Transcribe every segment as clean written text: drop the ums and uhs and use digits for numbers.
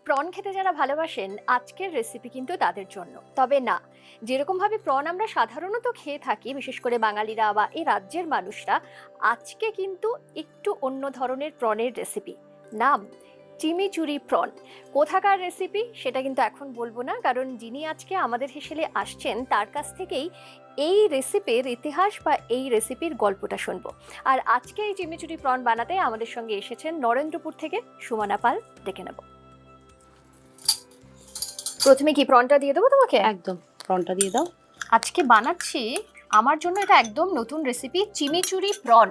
Prawn খেতে যারা ভালোবাসেন আজকের রেসিপি কিন্তু তাদের জন্য। তবে না, যেরকম ভাবে প্রন আমরা সাধারণত খেয়ে থাকি, বিশেষ করে বাঙালিরা বা এই রাজ্যের মানুষরা, আজকে কিন্তু একটু অন্য ধরনের প্রনের রেসিপি। নাম চিমিচুরি প্রন। কোথাকার রেসিপি সেটা কিন্তু এখন বলবো না, কারণ যিনি আজকে আমাদের হেসেলে আসছেন তার কাছ থেকেই এই রেসিপির ইতিহাস বা এই রেসিপির গল্পটা শুনবো। আর আজকে এই চিমিচুরি প্রন বানাতে আমাদের সঙ্গে এসেছেন নরেন্দ্রপুর থেকে সুমনা পাল। ডেকে নেব। প্রথমে কি প্রনটা দিয়ে দেবো তোমাকে? একদম, প্রনটা দিয়ে দাও। আজকে বানাচ্ছি আমার জন্য এটা একদম নতুন রেসিপি, চিমিচুরি প্রন।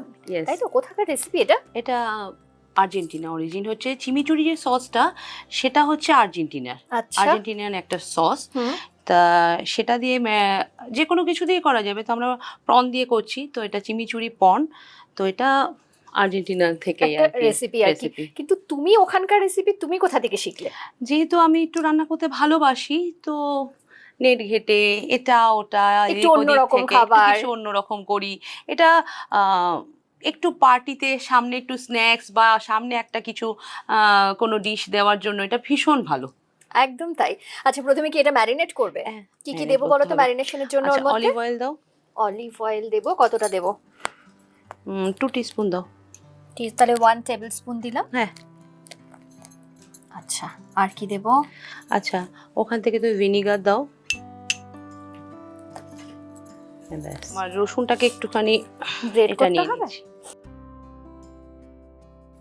তাই তো? কোথাকার রেসিপি এটা? এটা আর্জেন্টিনা অরিজিন হচ্ছে। চিমিচুরি যে সসটা সেটা হচ্ছে আর্জেন্টিনার, আর্জেন্টিনার একটা সস। তা সেটা দিয়ে যে কোনো কিছু দিয়ে করা যাবে, তো আমরা প্রন দিয়ে করছি, তো এটা চিমিচুরি প্রন। তো এটা আর্জেন্টিনা থেকে রেসিপি। কিন্তু তুমি ওখানকার রেসিপি তুমি কোথা থেকে শিখলে? যেহেতু আমি একটু রান্না করতে ভালোবাসি, তো নেট ঘেটে এটা ওটা একটু অন্যরকম খাবার, কিছু অন্যরকম করি। এটা একটু পার্টিতে সামনে একটু স্ন্যাক্স বা সামনে একটা কিছু কোনো ডিশ দেওয়ার জন্য এটা ভীষণ ভালো। একদম তাই। আচ্ছা, প্রথমে কি এটা ম্যারিনেট করবে? কি কি দেবো বলো তো ম্যারিনেশনের জন্য? ওর মধ্যে অলিভ অয়েল দাও। অলিভ অয়েল দেবো। কতটা দেবো? 2 টিস্পুন দাও। তাহলে 1 টেবিল স্পুন দিলাম। হ্যাঁ। আচ্ছা, আর কি দেবো? আচ্ছা, ওখান থেকে তুমি ভিনিগার দাও। আর রসুনটাকে একটুখানি গ্রেট করতে হবে।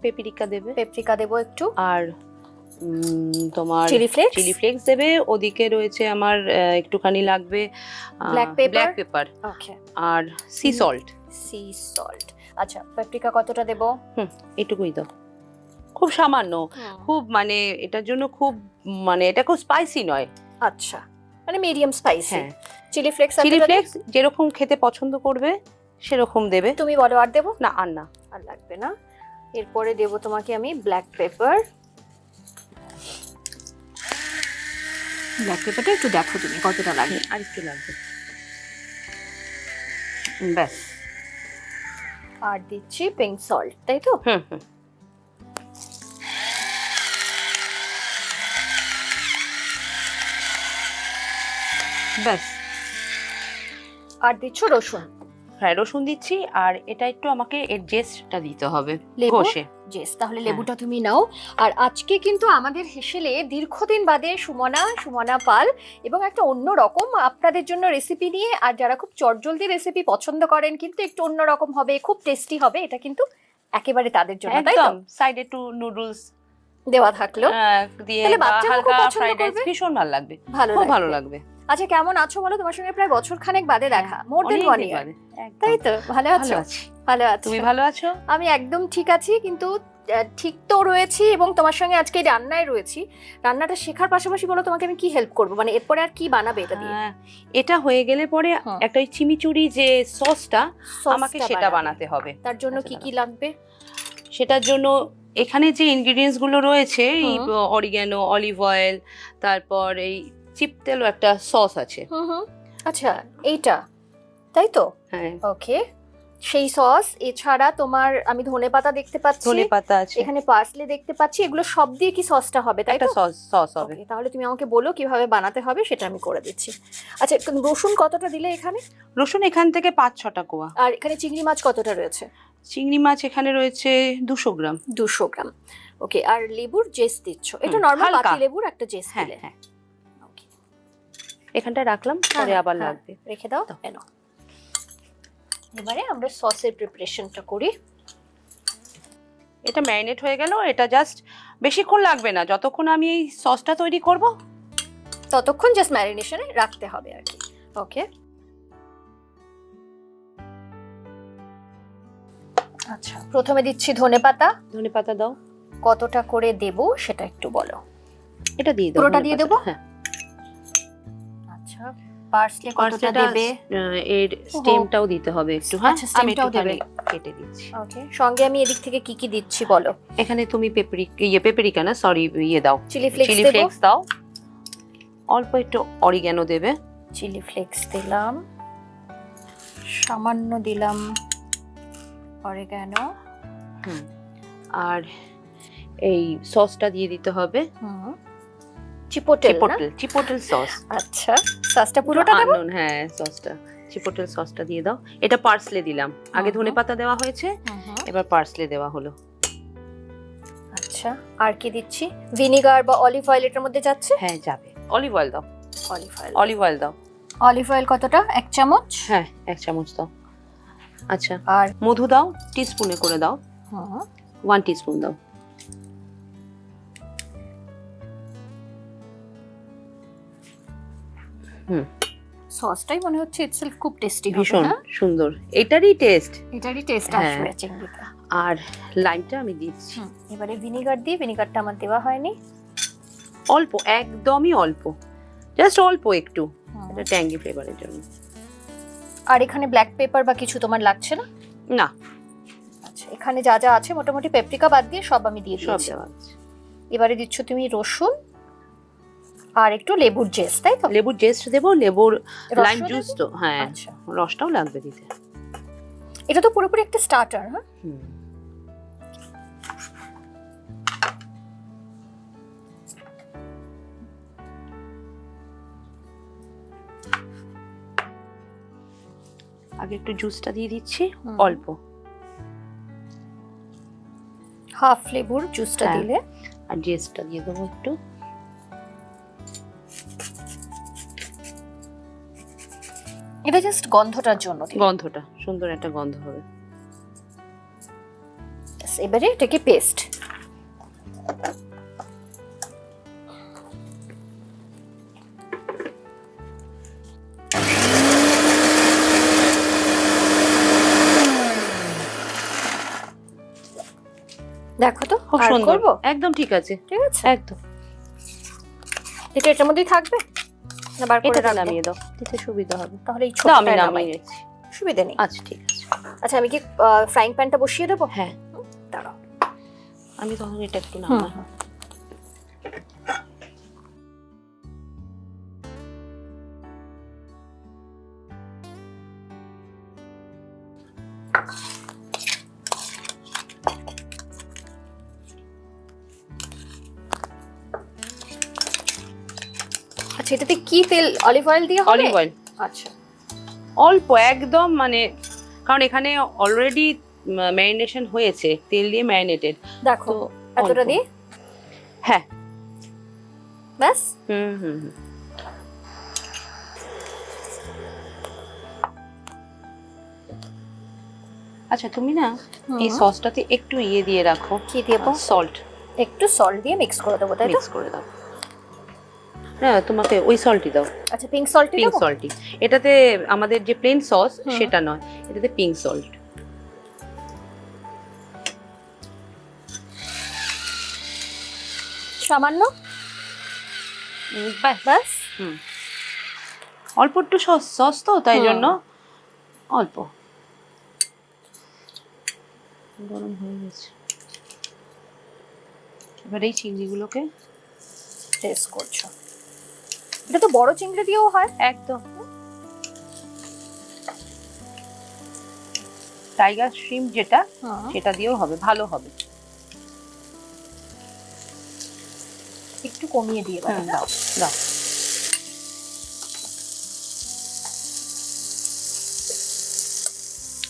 পেপরিকা দেবে। পেপরিকা দেবো একটু। আর তোমার চিলি ফ্লেক্স দেবে। ওদিকে রয়েছে আমার একটুখানি লাগবে ব্ল্যাক পেপার। ওকে। আর সি সল্ট। আচ্ছা, পেপরিকা কতটা দেবো? এটুকুই দাও, খুব সামান্য। খুব মানে এটার জন্য খুব মানে এটা খুব স্পাইসি নয়। আচ্ছা, মানে মিডিয়াম স্পাইসি। চিলি ফ্লেক্স যেরকম খেতে পছন্দ করবে সেরকম দেবে। তুমি বলো আর দেবো? না, আর না, আর লাগবে না। এরপরে দেবো তোমাকে আমি ব্ল্যাক পেপার। ব্ল্যাক পেপারটা একটু দেখো তুমি কতটা লাগে। আর একটু লাগবে, ব্যাস। আর দিচ্ছি পিঙ্ক সল্ট, তাই তো? ব্যাস। আর দিচ্ছ রসুন? হ্যাঁ, রসুন দিচ্ছি। আর এটা একটু আমাকে এর জেস্টটা দিতে হবে, ঘষে জেস্ট। তাহলে লেবুটা তুমি নাও। আর আজকে কিন্তু আমাদের হেসেলে দীর্ঘদিন বাদে সুমনা পাল এবং একটা অন্য রকম আপনাদের জন্য রেসিপি নিয়ে। আর যারা খুব চটজলদি রেসিপি পছন্দ করেন কিন্তু একটু অন্য রকম হবে, খুব টেস্টি হবে, এটা কিন্তু একেবারে তাদের জন্য। তাই তো? সাইডে একটু নুডলস দেওয়া থাকলো দিয়ে হালকা ফ্রাইড রাইস, ভীষণ ভালো লাগবে, খুব ভালো লাগবে। আচ্ছা, কেমন আছো বলো? তোমার সঙ্গে প্রায় বছর খানেক বাদে দেখা, মোর দেন 1 ইয়ার। তাই তো? ভালো আছো? ভালো আছি। তুমি ভালো আছো? আমি একদম ঠিক আছি, কিন্তু ঠিক তো রয়েছি এবং তোমার সঙ্গে আজকে রান্নায় রয়েছি। রান্নাটা শেখার পাশাপাশি বলো তোমাকে আমি কি হেল্প করবো, মানে এরপরে আর কি বানাবে এটা দিয়ে? এটা হয়ে গেলে পরে একটা চিমিচুরি যে সসটা আমাকে সেটা বানাতে হবে। তার জন্য কি কি লাগবে? সেটার জন্য এখানে যে ইনগ্রেডিয়েন্টস গুলো রয়েছে, এই অরিগ্যানো, অলিভ অয়েল, তারপর এই চিপ তেলও একটা সস আছে। আচ্ছা, এইটা তাই তো? হ্যাঁ, ওকে। সেই সস এছাড়া তোমার আমি ধনেপাতা দেখতে পাচ্ছি, ধনেপাতা আছে, এখানে পার্সলে দেখতে পাচ্ছি, এগুলো সব দিয়ে কি সসটা হবে? তাই তো? সস হবে। তাহলে তুমি আমাকে বলো কিভাবে বানাতে হবে, সেটা আমি করে দিচ্ছি। আচ্ছা, রসুন কতটা দিলে এখানে? রসুন এখান থেকে 5-6টা কোয়া। আর এখানে চিংড়ি মাছ কতটা রয়েছে? চিংড়ি মাছ এখানে রয়েছে 200 গ্রাম। 200 গ্রাম। ওকে। আর লেবুর জেস দিচ্ছ? এটা নরমাল পাতি লেবুর একটা জেস দিলে? হ্যাঁ। ওকে, এখানটা রাখলাম, পরে আবার লাগবে, রেখে দাও। কেন? এবারে আমরা সসের প্রিপারেশনটা করি। এটা ম্যারিনেট হয়ে গেল। এটা জাস্ট বেশিক্ষণ লাগবে না, যতক্ষণ আমি এই সসটা তৈরি করব ততক্ষণ জাস্ট ম্যারিনেশনে রাখতে হবে আর কি। ওকে। আচ্ছা, প্রথমে দিচ্ছি ধনেপাতা। ধনেপাতা দাও। কতটা করে দেব সেটা একটু বলো। এটা দিয়ে দাও, পুরোটা দিয়ে দেব? হ্যাঁ। আচ্ছা, পার্সলে কতটা দেবে? এর স্টেমটাও দিতে হবে একটু। হ্যাঁ, আচ্ছা, স্টেমটাও দেবে। কেটে দিচ্ছি। ওকে। সঙ্গে আমি এদিক থেকে কি কি দিচ্ছি বলো। এখানে তুমি পেপরিকা না, সরি, দাও, চিলি ফ্লেক্স দাও। অল্প একটু অরিগ্যানো দেবে। চিলি ফ্লেক্স দিলাম, সামান্য দিলাম অরিগ্যানো। আর এই সসটা দিয়ে দিতে হবে। চিপোটেল চিপোটেল সস। আচ্ছা, সসটা পুরোটা দেব? হ্যাঁ, সসটা চিপোটেল সসটা দিয়ে দাও। এটা পার্সলে দিলাম, আগে ধনেপাতা দেওয়া হয়েছে, এবার পার্সলে দেওয়া হলো। আচ্ছা, আর কি দিচ্ছি? ভিনেগার বা অলিভ অয়েল এটার মধ্যে যাচ্ছে? হ্যাঁ যাবে। অলিভ অয়েল দাও। অলিভ অয়েল দাও। অলিভ অয়েল কতটা? 1 চামচ? হ্যাঁ 1 চামচ দাও। আচ্ছা, আর মধু দাও, টিস্পুনে করে দাও। 1 টিস্পুন দাও। সসটাই মনে হচ্ছে ইটসেলফ খুব টেস্টি হবে। ভীষণ সুন্দর, এটারই টেস্ট আসবে চিংড়িতে। আর লাইমটা আমি দিচ্ছি। এবারে ভিনেগার দিই, ভিনেগারটা আমার দেওয়া হয়নি। অল্প, একদমই অল্প, জাস্ট অল্প একটু, এটা ট্যাঙ্গি ফ্লেভারের জন্য। আর এখানে ব্ল্যাক পেপার বা কিছু তোমার লাগছে না? না। আচ্ছা, এখানে যা যা আছে মোটামুটি পেপরিকা বাদ দিয়ে সব আমি দিয়ে দিয়েছি। এবারে দিচ্ছ তুমি রসুন আর একটু লেবুর জেস্ট, তাই তো? লেবুর জেস্ট দেবো, লেবুর লাইম জুস তো, হ্যাঁ আচ্ছা, রসটাও লাগবে দিতে। এটা তো পুরোপুরি একটা স্টার্টার। হ্যাঁ, আগে একটু জুসটা দিয়ে দিচ্ছি, অল্প হাফ লেবুর জুসটা দিলে, আর জেস্টটা দিয়ে দেবো একটু। এটা জাস্ট গন্ধটার জন্য, গন্ধটা সুন্দর একটা গন্ধ হবে। এবারে এটাকে পেস্ট। দেখো তো খুব সুন্দর, একদম ঠিক আছে, একদম। এটা এটার মধ্যেই থাকবে না বার করে নামিয়ে দাও, দিতে সুবিধা হবে। তাহলে এই ছোটটা আমি নামিয়ে নিচ্ছি, সুবিধা নেই। আচ্ছা ঠিক আছে। আচ্ছা, আমি কি ফ্রাইং প্যানটা বসিয়ে দেবো? হ্যাঁ দাঁড়াও, আমি তখন এটা একটু নামাই। আচ্ছা, এটাতে কি তেল? অলিভ অয়েল দিয়ে হবে? অলিভ অয়েল, আচ্ছা, অল্প একদম, মানে কারণ এখানে অলরেডি ম্যারিনেশন হয়েছে, তেল দিয়ে ম্যারিনেটেড। দেখো এতটা দিয়ে, হ্যাঁ ব্যাস। আচ্ছা, তুমি না এই সসটাতে একটু দিয়ে রাখো। কি দেবো? সল্ট, একটু সল্ট দিয়ে মিক্স করে দেবো, তাই তো? মিক্স করে দাও। না, তোমাকে ওই সল্টই দাও। আচ্ছা, পিঙ্ক সল্টই দেবো? পিঙ্ক সল্টই। এটাতে আমাদের যে প্লেন সস সেটা নয়, এটাতে পিঙ্ক সল্ট। সামান্য, ব্যাস। অল্প একটু সস তো, তাই জন্য অল্প। গরম হয়ে গেছে, এবার এই চিংড়িগুলোকে টেস্ট করছো। এটা তো বড় চিংড়ি দিয়েও হয়। একদম, টাইগার শ্রিম্প যেটা, সেটা দিয়েও হবে, ভালো হবে। একটু কমিয়ে দিয়ে দাও। দাও।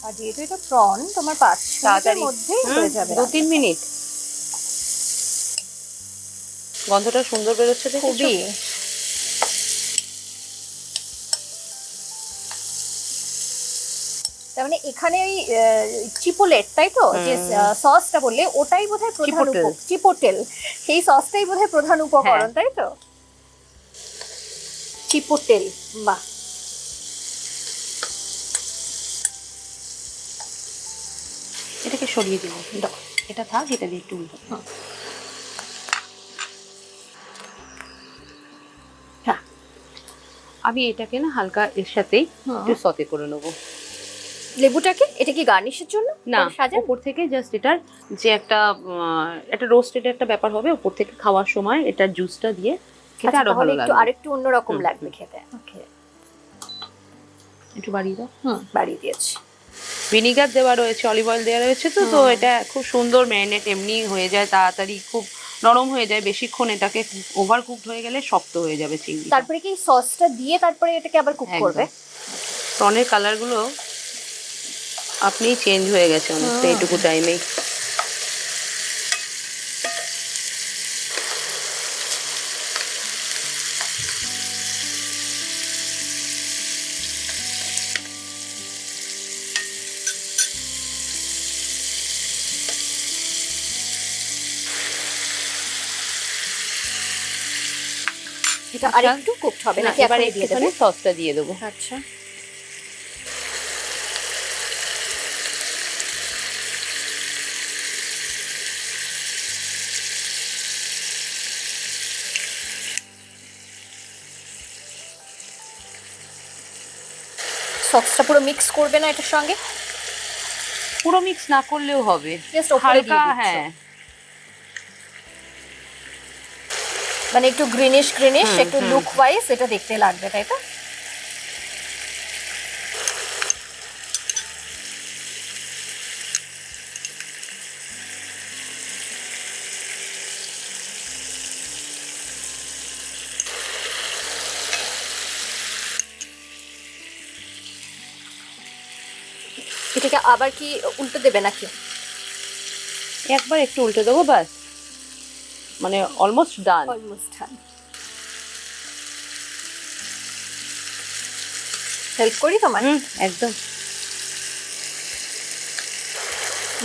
আর যেহেতু এটা প্রন, তোমার 5 মিনিটের মধ্যেই হয়ে যাবে। 2-3 মিনিট। গন্ধটা সুন্দর বেরোচ্ছে, খুবই। তার মানে এখানে ওই চিপোলেট, তাই তো, যে সসটা বললে ওটাই বোধহয় প্রধান উপকরণ। চিপোটেল, সেই সসটাই বোধহয় প্রধান উপকরণ, তাই তো? চিপোটেল, বাহ। এটাকে সরিয়ে দিব, এটা থাক, এটা দিয়ে একটু উল্টো। হ্যাঁ, আমি এটাকে না হালকা এর সাথেই একটু সতে করে নেবো। লেবুটাকে এটা কি গার্নিশের জন্য? না, উপর থেকে জাস্ট এটার যে একটা রোস্টেড একটা ব্যাপার হবে, উপর থেকে খাওয়ার সময় এটার জুসটা দিয়ে খেতে আরো ভালো লাগবে, আরেকটু অন্যরকম লাগবে খেতে। ওকে, একটু বাড়িয়ে দাও। বাড়িয়ে দিয়েছি। ভিনিগার দেওয়া রয়েছে, অলিভ অয়েল দেওয়া রয়েছে, তো এটা খুব সুন্দর ম্যারিনেট এমনি হয়ে যায় তাড়াতাড়ি, খুব নরম হয়ে যায় বেশিক্ষণ, এটাকে ওভার কুকড হয়ে গেলে শক্ত হয়ে যাবে চিংড়ি। তারপরে কি সসটা দিয়ে তারপরে এটাকে আবার কুক করবে? প্রনের কালারগুলো আপনি চেঞ্জ হয়ে গেছে অনেকটা এইটুকু টাইমেই। এটা আরেকটু কুকড হবে নাকি এবার এখনই দিয়ে দেব? সসটা দিয়ে দেবো। আচ্ছা, সসটা পুরো মিক্স করবে না এটার সঙ্গে? পুরো মিক্স না করলেও হবে, জাস্ট হালকা। হ্যাঁ, মানে একটু গ্রিনিশ গ্রিনিশ, একটু লুক ওয়াইজ এটা দেখতে লাগবে, তাই তো? এটাকে আবার কি উল্টে দেবে নাকি? একবার একটু উল্টে দেবো, বাস, মানে almost done. Almost done. Help করি তোমার? একদম।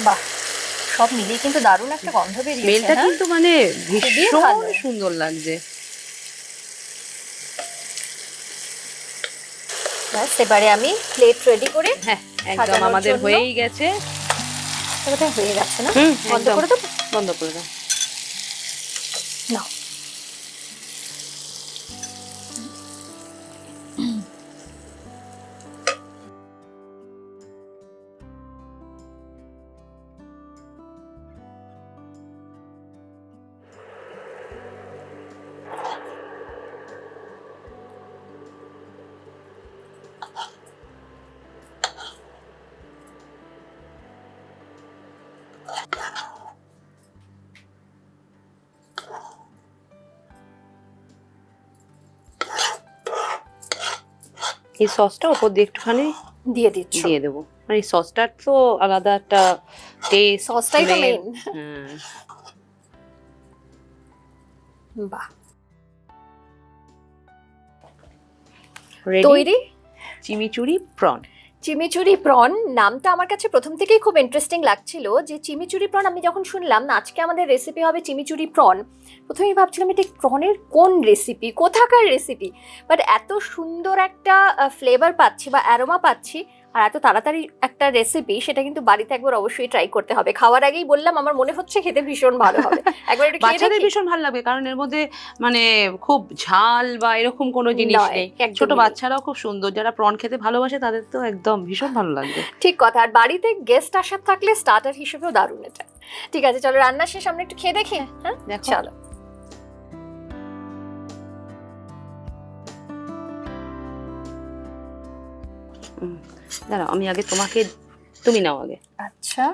বাহ, সব মিলিয়ে কিন্তু দারুণ একটা গন্ধ বেরিয়েছে। স্মেলটা কিন্তু মানে ভীষণ সুন্দর লাগছে। ব্যাস, এবারে আমি প্লেট রেডি করে, হ্যাঁ একদম আমাদের হয়েই গেছে। এটা হয়ে গেছে না? বন্ধ করে দাও, বন্ধ করে দাও। নাও। এই সসটা উপর দিয়ে একটুখানি দিয়ে দিচ্ছি, দিয়ে দেবো, মানে সসটার তো আলাদা একটা টেস্ট। সসটাই তো মেইন। বাহ, তৈরি চিমিচুরি প্রন। চিমিচুরি প্রন নামটা আমার কাছে প্রথম থেকেই খুব ইন্টারেস্টিং লাগছিল, যে চিমিচুরি প্রন আমি যখন শুনলাম না আজকে আমাদের রেসিপি হবে চিমিচুরি প্রন, প্রথমেই ভাবছিলাম এটা প্রনের কোন রেসিপি, কোথাকার রেসিপি, বাট এত সুন্দর একটা ফ্লেভার পাচ্ছি বা অ্যারোমা পাচ্ছি, আর এত তাড়াতাড়ি একটা রেসিপি, সেটা কিন্তু বাড়িতে একবার অবশ্যই ট্রাই করতে হবে। খাওয়ার আগেই বললাম আমার মনে হচ্ছে খেতে ভীষণ ভালো হবে, একবার এটা খেয়ে বাচ্চাদের ভীষণ ভালো লাগবে, কারণ এর মধ্যে মানে খুব ঝাল বা এরকম কোনো জিনিস নেই। ছোট বাচ্চারাও খুব সুন্দর, যারা প্রন খেতে ভালোবাসে তাদের তো একদম ভীষণ ভালো লাগবে। ঠিক কথা, আর বাড়িতে গেস্ট আসার থাকলে স্টার্টার হিসেবেও দারুণ এটা। ঠিক আছে, চলো রান্না শেষ, আমরা একটু খেয়ে দেখি। হ্যাঁ চলো। দাঁড়াও, আমি আগে তোমাকে, তুমি নাও আগে। আচ্ছা,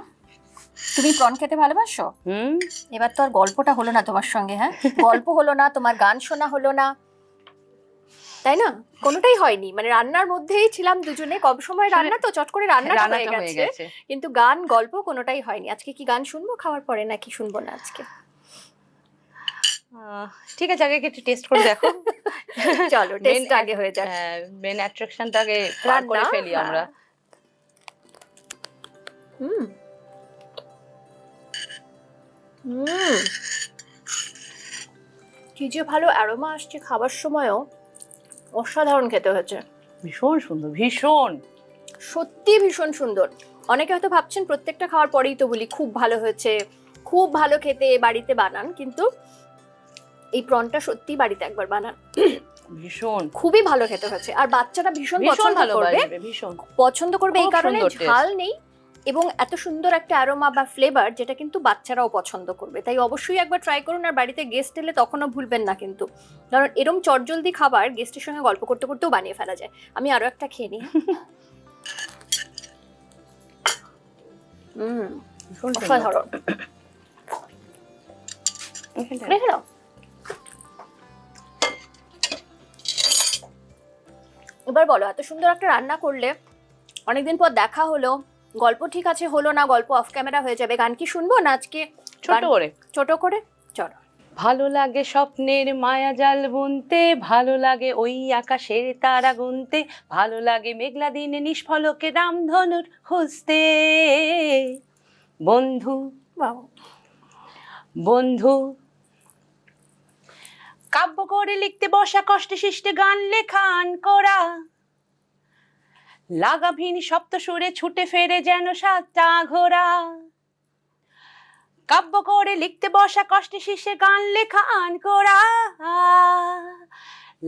তুমি প্রন খেতে ভালোবাসো? এবার তো আর গল্পটা হলো না তোমার সঙ্গে। হ্যাঁ, গল্প হলো না, তোমার গান শোনা হলো না, তাই না? কোনোটাই হয়নি, মানে রান্নার মধ্যেই ছিলাম দুজনে, কম সময় রান্না তো চট করে রান্নাটা হয়ে গেছে, কিন্তু গান গল্প কোনোটাই হয়নি। আজকে কি গান শুনবো খাওয়ার পরে নাকি শুনবো না আজকে? ঠিক আছে, আগে একটু টেস্ট করে দেখো। চলো টেস্ট আগে হয়ে যাক, মেন অ্যাট্রাকশনটাকে পার করে ফেলি আমরা। কি যে ভালো অ্যারোমা আসছে, খাবার সময়ও অসাধারণ খেতে হয়েছে। ভীষণ সুন্দর, ভীষণ সত্যি ভীষণ সুন্দর। অনেকে হয়তো ভাবছেন প্রত্যেকটা খাওয়ার পরেই তো বলি খুব ভালো হয়েছে, খুব ভালো খেতে, বাড়িতে বানান, কিন্তু এই প্রনটা সত্যি বাড়িতে একবার বানান, ভীষণ খুবই ভালো খেতে হয়েছে। আর বাচ্চারা ভীষণ পছন্দ করবে, এই কারণে ঝাল নেই এবং এত সুন্দর একটা অ্যারোমা বা ফ্লেভার, যেটা কিন্তু বাচ্চারাও পছন্দ করবে। তাই অবশ্যই একবার ট্রাই করুন, আর বাড়িতে গেস্ট এলে তখনও ভুলবেন না কিন্তু, কারণ এরম চটজলদি খাবার গেস্টের সঙ্গে গল্প করতে করতেও বানিয়ে ফেলা যায়। আমি আরো একটা খেয়ে নিই। অসাধারণ। রেখে দাও। এবার বলো, এত সুন্দর একটা রান্না করলে, অনেকদিন পর দেখা হলো, গল্প ঠিক আছে হলো না, গল্প অফ ক্যামেরা হয়ে যাবে, গান কি শুনবো না আজকে? ছোট করে চলো। ভালো লাগে স্বপ্নের মায়া জাল বুনতে, ভালো লাগে ওই আকাশের তারা গুনতে, ভালো লাগে মেঘলা দিনে নিষ্ফলকে রামধনুর খুঁজতে। বন্ধু বন্ধু কাব্য করে লিখতে বসা, কষ্টে সৃষ্টে গান লেখান করা, লাগাভিন সপ্ত সুরে ছুটে ফেরে যেন সাতটা ঘোড়া। কাব্য করে লিখতে বসা, কষ্টে শীর্ষে গান লেখান করা,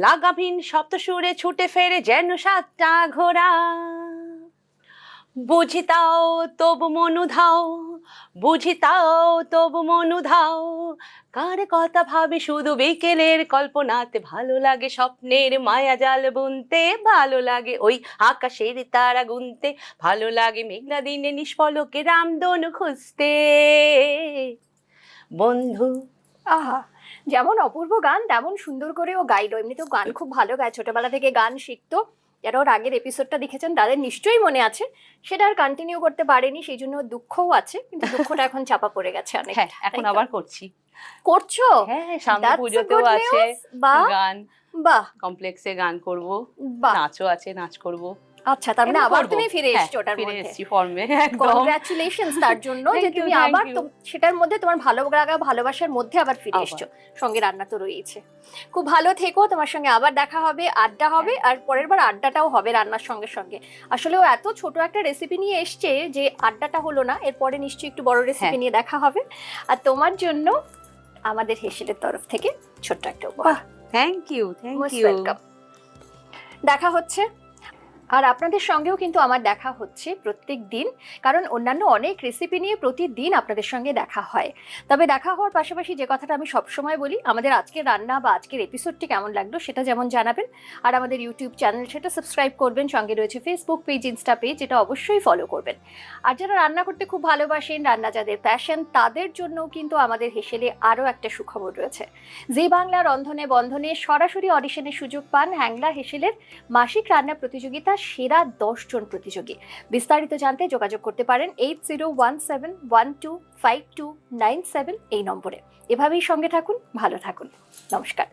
লাগাভিন সপ্ত সুরে ছুটে ফেরে যেন সাতটা ঘোড়া। বুঝিতাও তবু মনু ধাও, বুঝিতাও তবু মনু ধাও, কার কথা ভাবে শুধু বিকেলের কল্পনাতে, ভালো লাগে স্বপ্নের মায়া জাল বুনতে, ভালো লাগে ওই আকাশের তারা গুনতে, ভালো লাগে মেঘলা দিনে নিষ্ফলকে রামধনু খুঁজতে। বন্ধু। আহা, যেমন অপূর্ব গান তেমন সুন্দর করে ও গাইলো। এমনিতেও গান খুব ভালো গায়, ছোটবেলা থেকে গান শিখতো। যারা ওর আগের এপিসোডটা দেখেছেন তাদের নিশ্চয়ই মনে আছে। সেটা আর কন্টিনিউ করতে পারেনি, সেই জন্য দুঃখও আছে, কিন্তু দুঃখটা এখন চাপা পড়ে গেছে অনেক। হ্যাঁ, এখন আবার করছো? হ্যাঁ, সামনে পুজোতেও আছে গান। বাহ, কমপ্লেক্সে গান করব, নাচও আছে, নাচ করব। আচ্ছা, তার মানে আবার তুমি ফিরে এসেছো ওটার মধ্যে। ফিরে এসেছি ফর্মে, একদম। কংগ্রাচুলেশনস তার জন্য যে তুমি আবার সেটার মধ্যে তোমার ভালো লাগা ভালোবাসার মধ্যে আবার ফিরে এসেছো। সঙ্গে রান্না তো রয়েছে। খুব ভালো থেকো, তোমার সঙ্গে আবার দেখা হবে, আড্ডা হবে, আর পরের বার আড্ডাটাও হবে রান্নার সঙ্গে সঙ্গে। আসলে ও এত ছোট একটা রেসিপি নিয়ে এসছে যে আড্ডাটা হলো না, এরপরে নিশ্চয়ই একটু বড় রেসিপি নিয়ে দেখা হবে। আর তোমার জন্য আমাদের হেসেলের তরফ থেকে ছোট্ট একটা উপহার। Thank you, thank you. দেখা হচ্ছে। আর আপনাদের সঙ্গেও কিন্তু আমার দেখা হচ্ছে প্রত্যেক দিন, কারণ অন্যান্য অনেক রেসিপি নিয়ে প্রতিদিন আপনাদের সঙ্গে দেখা হয়। তবে দেখা হওয়ার পাশাপাশি যে কথাটা আমি সবসময় বলি, আমাদের আজকের রান্না বা আজকের এপিসোডটি কেমন লাগলো সেটা যেমন জানাবেন, আর আমাদের ইউটিউব চ্যানেল সেটা সাবস্ক্রাইব করবেন, সঙ্গে রয়েছে ফেসবুক পেজ, ইনস্টা পেজ, যেটা অবশ্যই ফলো করবেন। আর যারা রান্না করতে খুব ভালোবাসেন, রান্না যাদের প্যাশন, তাদের জন্যও কিন্তু আমাদের হেসেলে আরও একটা সুখবর রয়েছে। জি বাংলা রন্ধনে বন্ধনে সরাসরি অডিশনের সুযোগ পান হ্যাংলা হেসেলের মাসিক রান্না প্রতিযোগিতা সেরা 10 জন প্রতিযোগী। বিস্তারিত জানতে যোগাযোগ করতে পারেন 8017125297 এই নম্বরে। এভাবেই সঙ্গে থাকুন, ভালো থাকুন, নমস্কার।